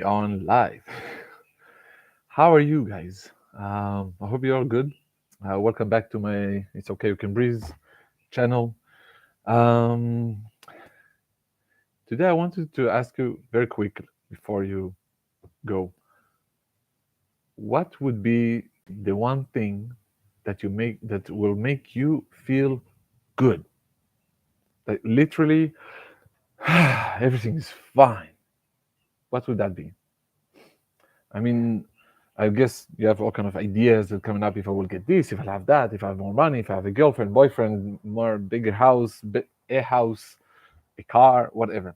On live. How are you guys? I hope you're all good. Welcome back to my It's Okay You Can Breathe channel. Um, Today I wanted to ask you very quick before you go. What would be the one thing that will make you feel good? Like literally everything is fine. What would that be? I mean, I guess you have all kind of ideas that coming up. If I will get this, if I have that, if I have more money, if I have a girlfriend, boyfriend, more bigger house, a house, a car, whatever.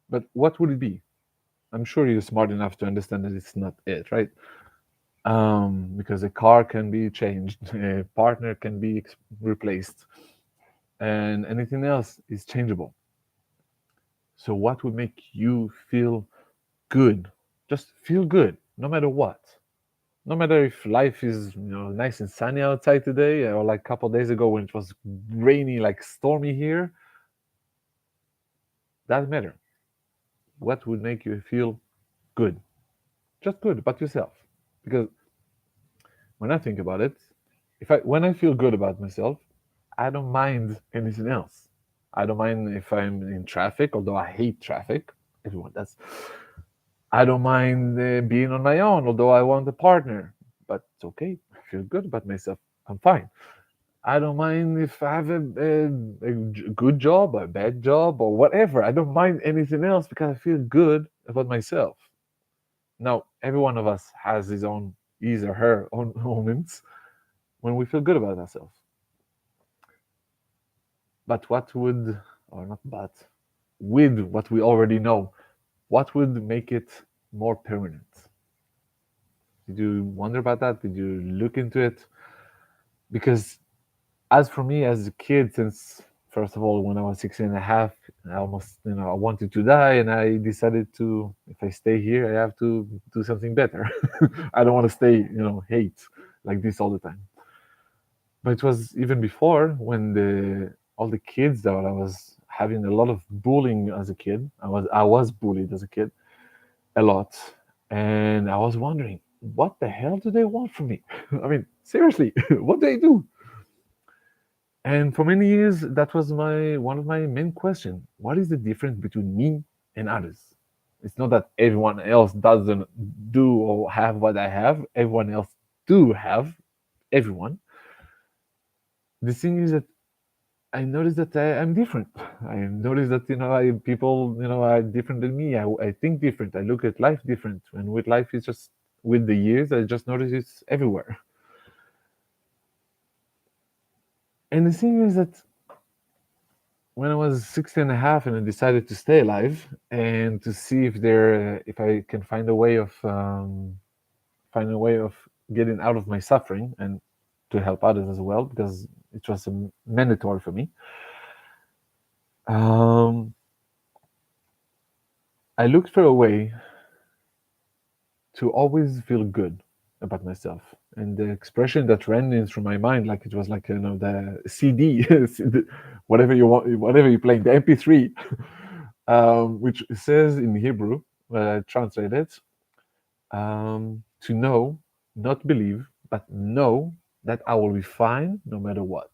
But what would it be? I'm sure you're smart enough to understand that it's not it, right? Because a car can be changed, a partner can be replaced, and anything else is changeable. So, what would make you feel good? Just feel good, no matter what. No matter if life is nice and sunny outside today, or like a couple of days ago when it was rainy, like stormy here, doesn't matter. What would make you feel good? Just good about yourself. Because when I think about it, if I when I feel good about myself, I don't mind anything else. I don't mind if I'm in traffic, although I hate traffic. Everyone does. I don't mind being on my own, although I want a partner. But it's okay. I feel good about myself. I'm fine. I don't mind if I have a good job, a bad job, or whatever. I don't mind anything else because I feel good about myself. Now, every one of us has his or her own moments when we feel good about ourselves. But what would, or not but, with what we already know, what would make it more permanent? Did you wonder about that? Did you look into it? Because as for me as a kid, since first of all when I was 16 and a half, I almost I wanted to die, and I decided to, if I stay here, I have to do something better. I don't want to stay hate like this all the time. But it was even before when the all the kids that I was having a lot of bullying as a kid. I was bullied as a kid a lot, and I was wondering what the hell do they want from me. I mean, seriously, what do they do? And for many years, that was my one of my main questions. What is the difference between me and others? It's not that everyone else doesn't do or have what I have. Everyone else do have. Everyone. The thing is that I noticed that I'm different. I noticed that people are different than me. I think different. I look at life different. And with life, it's just with the years, I just noticed it's everywhere. And the thing is that when I was 16 and a half and I decided to stay alive and to see if I can find a way of getting out of my suffering and to help others as well, because it was mandatory for me. Um, I looked for a way to always feel good about myself. And the expression that ran in through my mind, like it was like the CD, whatever you want, whatever you're playing, the MP3, which says in Hebrew, translate it, to know, not believe, but know that I will be fine no matter what.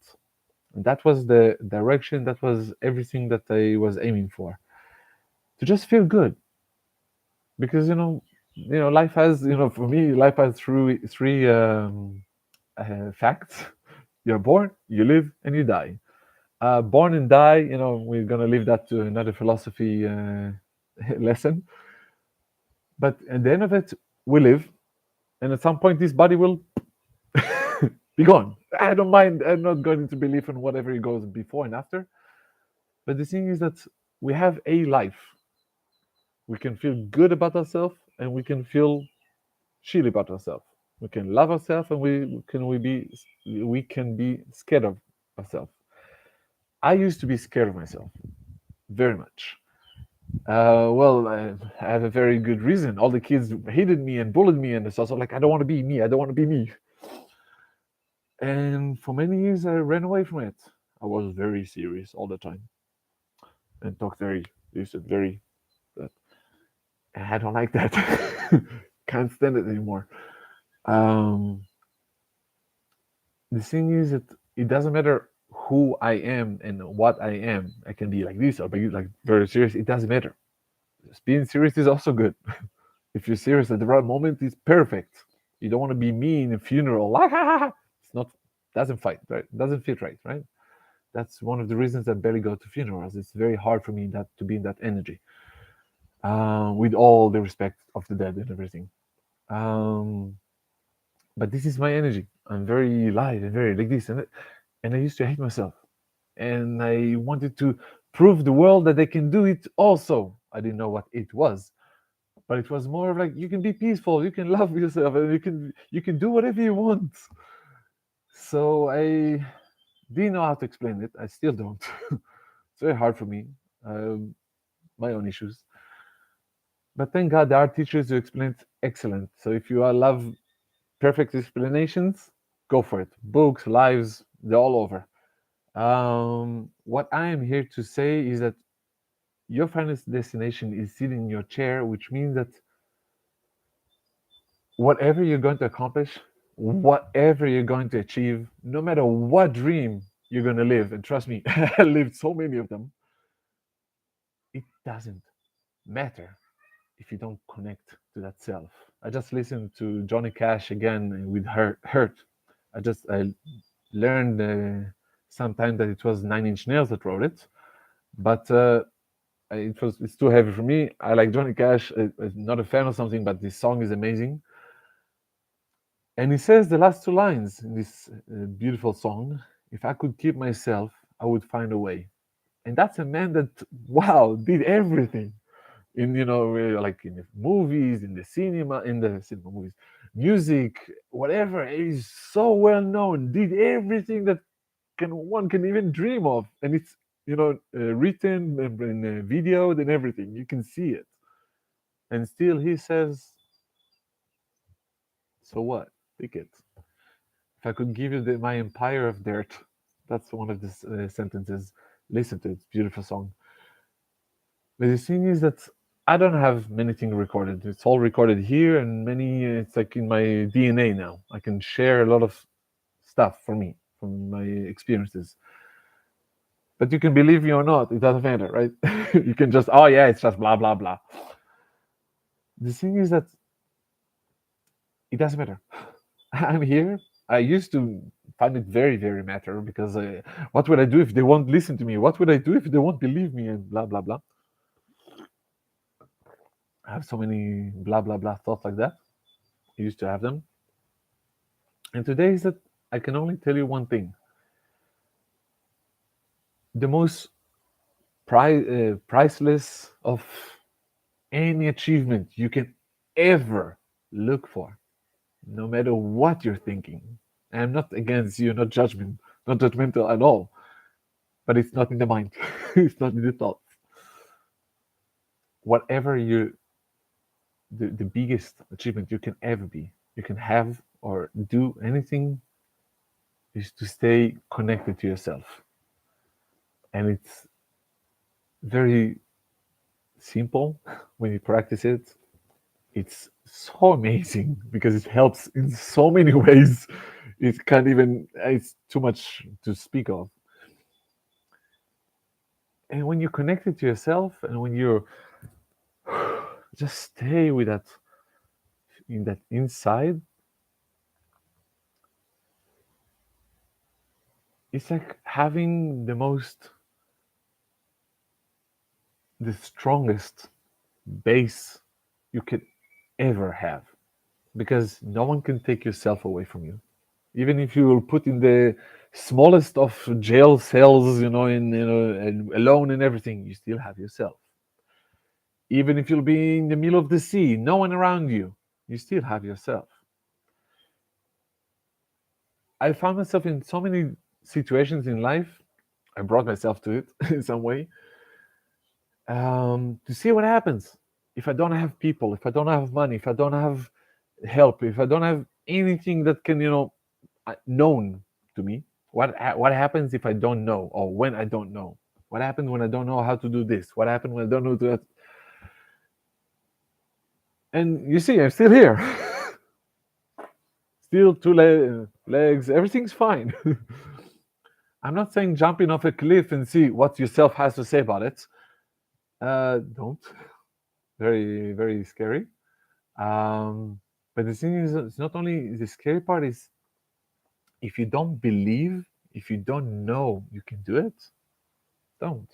And that was the direction, that was everything that I was aiming for. To just feel good. Because life has, for me, life has three facts. You're born, you live, and you die. Born and die, we're gonna leave that to another philosophy lesson. But at the end of it, we live, and at some point, this body will be gone. I don't mind. I'm not going to believe in whatever it goes before and after. But the thing is that we have a life. We can feel good about ourselves, and we can feel shitty about ourselves. We can love ourselves, and we can be scared of ourselves. I used to be scared of myself very much. I have a very good reason. All the kids hated me and bullied me, and it's also like I don't want to be me. I don't want to be me. And for many years, I ran away from it. I was very serious all the time and talked very, you said very. And I don't like that. Can't stand it anymore. Um, the thing is that it doesn't matter who I am and what I am. I can be like this or be like very serious. It doesn't matter. Just being serious is also good. If you're serious at the right moment, it's perfect. You don't want to be me in a funeral. Like, it's not, doesn't fight, right? Doesn't fit right, right? That's one of the reasons I barely go to funerals. It's very hard for me that to be in that energy, with all the respect of the dead and everything. Um, but this is my energy. I'm very light and very like this, and I used to hate myself, and I wanted to prove the world that they can do it. Also, I didn't know what it was, but it was more of like you can be peaceful, you can love yourself, and you can do whatever you want. So I didn't know how to explain it. I still don't. It's very hard for me. Um, my own issues. But thank God there are teachers who explain it excellent. So if you love perfect explanations, go for it. Books, lives, they're all over. What I am here to say is that your final destination is sitting in your chair, which means that whatever you're going to accomplish, whatever you're going to achieve, no matter what dream you're going to live, and trust me, I lived so many of them, it doesn't matter if you don't connect to that self. I just listened to Johnny Cash again with Hurt. I learned sometime that it was Nine Inch Nails that wrote it, but it's too heavy for me. I like Johnny Cash. I'm not a fan of something, but this song is amazing. And he says the last two lines in this beautiful song: "If I could keep myself, I would find a way." And that's a man that wow did everything in like in the movies, in the cinema movies, music, whatever. He's so well known, did everything that can one can even dream of, and it's written and videoed and everything. You can see it, and still he says, "So what? Take it. If I could give you my empire of dirt." That's one of the sentences. Listen to it. It's a beautiful song. But the thing is that I don't have many things recorded. It's all recorded here, and many. It's like in my DNA now. I can share a lot of stuff for me from my experiences. But you can believe me or not, it doesn't matter, right? You can just, oh yeah, it's just blah blah blah. The thing is that it doesn't matter. I'm here. I used to find it very very matter because what would I do if they won't listen to me? What would I do if they won't believe me? And blah blah blah. I have so many blah blah blah thoughts like that. I used to have them. And today is that I can only tell you one thing. The most priceless of any achievement you can ever look for, no matter what you're thinking. And I'm not against you, not judgment, not judgmental at all. But it's not in the mind. It's not in the thoughts. Whatever the biggest achievement you can ever be, you can have or do anything is to stay connected to yourself. And it's very simple when you practice it. It's so amazing because it helps in so many ways. It can't even, it's too much to speak of. And when you're connected to yourself and when you're just stay with that in that inside, it's like having the strongest base you could ever have because no one can take yourself away from you. Even if you will put in the smallest of jail cells, and alone and everything, you still have yourself. Even if you'll be in the middle of the sea, no one around you, you still have yourself. I found myself in so many situations in life. I brought myself to it in some way, to see what happens if I don't have people, if I don't have money, if I don't have help, if I don't have anything that can, known to me. What happens if I don't know, or when I don't know? What happens when I don't know how to do this? What happens when I don't know that? And you see, I'm still here. Still legs, everything's fine. I'm not saying jumping off a cliff and see what yourself has to say about it. Don't. Very, very scary. Um, but the thing is, it's not only the scary part is if you don't believe, if you don't know you can do it, don't.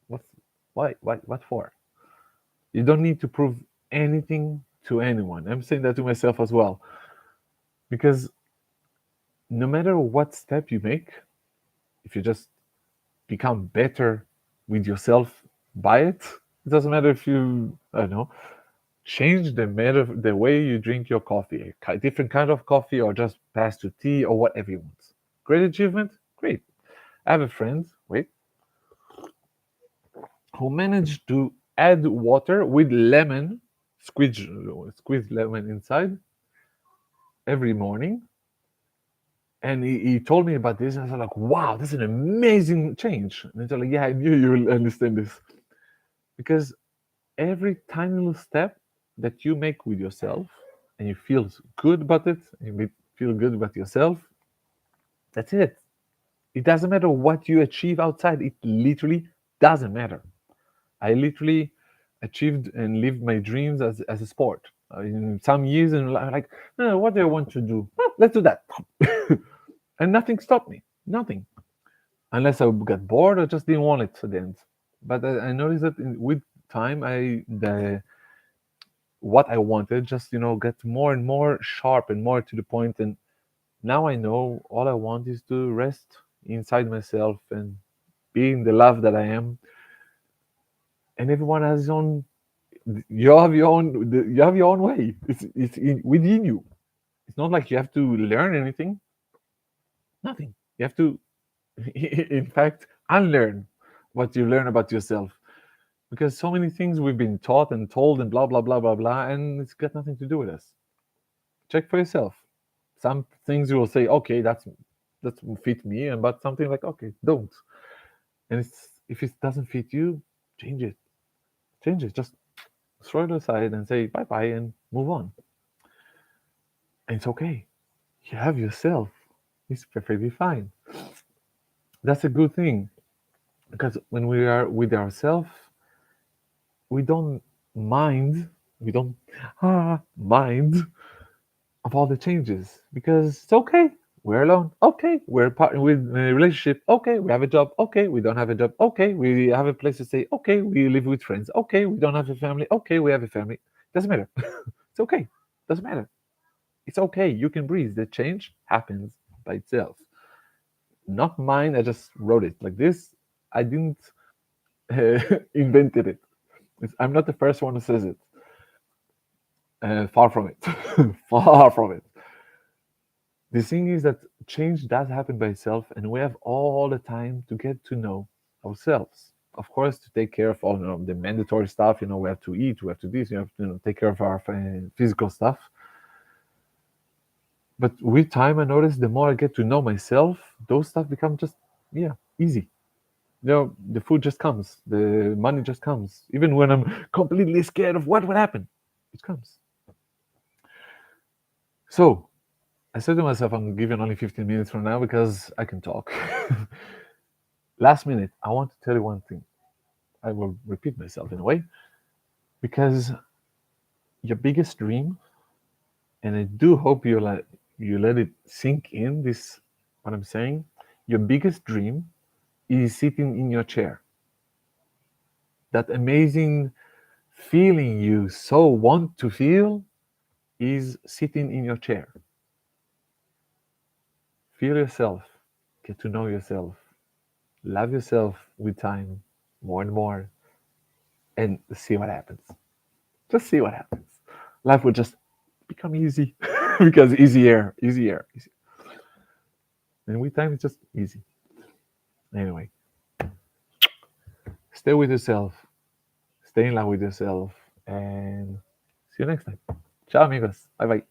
What's what for? You don't need to prove anything to anyone. I'm saying that to myself as well. Because no matter what step you make, if you just become better with yourself by it, it doesn't matter if you, I don't know, change the way you drink your coffee, a different kind of coffee, or just pass to tea or whatever you want. Great achievement, great. I have a friend, wait, who managed to add water with lemon, squeeze lemon inside every morning. And he told me about this, and I was like, wow, this is an amazing change. And he's like, yeah, I knew you will understand this. Because every tiny little step that you make with yourself and you feel good about it, and you feel good about yourself, that's it. It doesn't matter what you achieve outside, it literally doesn't matter. I literally achieved and lived my dreams as a sport. In some years, and I'm like, no, what do I want to do? Well, let's do that. And nothing stopped me. Nothing. Unless I got bored or just didn't want it at the end. But I noticed that with time, the what I wanted just get more and more sharp and more to the point. And now I know all I want is to rest inside myself and being the love that I am. And everyone has his own. You have your own way. Within you. It's not like you have to learn anything. Nothing. You have to, in fact, unlearn what you learn about yourself. Because so many things we've been taught and told and blah blah blah blah blah, and it's got nothing to do with us. Check for yourself. Some things you will say, okay, that fit me, and but something like, okay, don't. And if it doesn't fit you, change it. Change it. Just throw it aside and say bye bye and move on. And it's okay. You have yourself. It's perfectly fine. That's a good thing because when we are with ourselves, we don't mind. We don't mind of all the changes because it's okay. We're alone. Okay, we're part with a relationship. Okay, we have a job. Okay, we don't have a job. Okay, we have a place to stay. Okay, we live with friends. Okay, we don't have a family. Okay, we have a family. Doesn't matter. It's okay. Doesn't matter. It's okay. You can breathe. The change happens by itself. Not mine. I just wrote it like this. I didn't invented it. I'm not the first one who says it. Far from it. Far from it. The thing is that change does happen by itself, and we have all the time to get to know ourselves. Of course, to take care of all the mandatory stuff. We have to eat, we have to this, we have to take care of our physical stuff. But with time, I notice the more I get to know myself, those stuff become just easy. The food just comes, the money just comes. Even when I'm completely scared of what would happen, it comes. So I said to myself, I'm giving only 15 minutes from now because I can talk. Last minute, I want to tell you one thing. I will repeat myself in a way because your biggest dream, and I do hope you let it sink in. This what I'm saying. Your biggest dream is sitting in your chair. That amazing feeling you so want to feel is sitting in your chair. Feel yourself, get to know yourself, love yourself with time more and more, and see what happens. Just see what happens. Life will just become easy because easier. And with time, it's just easy. Anyway, stay with yourself, stay in love with yourself, and see you next time. Ciao, amigos. Bye bye.